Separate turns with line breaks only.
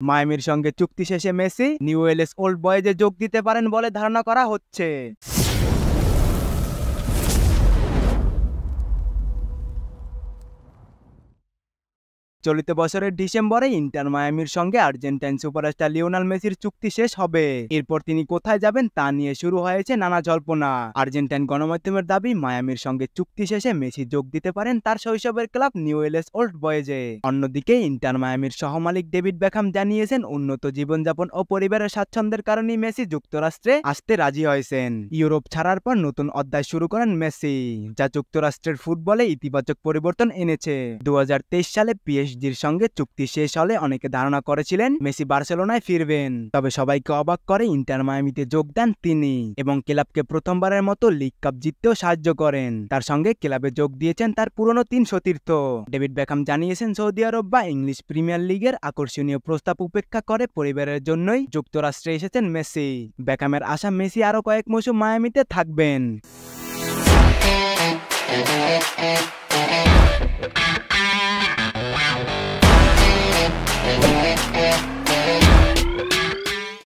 মায়ামির সঙ্গে চুক্তি শেষে মেসি নিউওয়েলস ওল্ড বয়েজে যোগ দিতে পারেন বলে ধারণা করা হচ্ছে। চলিত বছরের ডিসেম্বরে ইন্টার মায়ামির সঙ্গে আর্জেন্টাইন সুপারস্টার লিওনেল মেসির চুক্তি শেষ হবে। এরপর তিনি কোথায় যাবেন তা নিয়ে শুরু হয়েছে নানা জল্পনা। আর্জেন্টাইন গণমাধ্যমের দাবি, মায়ামির সঙ্গে চুক্তি শেষে মেসি যোগ দিতে পারেন তার শৈশবের ক্লাব নিউওয়েলস ওল্ড বয়েজে। অন্যদিকে ইন্টার মায়ামির সহমালিক ডেভিড বেকহাম জানিয়েছেন, উন্নত জীবনযাপন ও পরিবারের স্বাচ্ছন্দ্যের কারণেই মেসি যুক্তরাষ্ট্রে আসতে রাজি হয়েছেন। ইউরোপ ছাড়ার পর নতুন অধ্যায় শুরু করেন মেসি, যা যুক্তরাষ্ট্রের ফুটবলে ইতিবাচক পরিবর্তন এনেছে। 2023 সালে পিএসজির সঙ্গে চুক্তি শেষ হলে অনেকে ধারণা করেছিলেন মেসি বার্সেলোনায় ফিরবেন। তবে সবাইকে অবাক করে ইন্টার মায়ামিতে যোগ দেন তিনি এবং ক্লাবকে প্রথমবারের মতো লিগ কাপ জিততেও সাহায্য করেন। তার সঙ্গে ক্লাবে যোগ দিয়েছেন তার পুরনো 3 সতীর্থ। ডেভিড বেকহাম জানিয়েছেন, সৌদি আরব বা ইংলিশ প্রিমিয়ার লিগের আকর্ষণীয় প্রস্তাব উপেক্ষা করে পরিবারের জন্যই যুক্তরাষ্ট্রে এসেছেন মেসি। বেকহামের আশা, মেসি আরও কয়েক মৌসুম মায়ামিতে থাকবেন।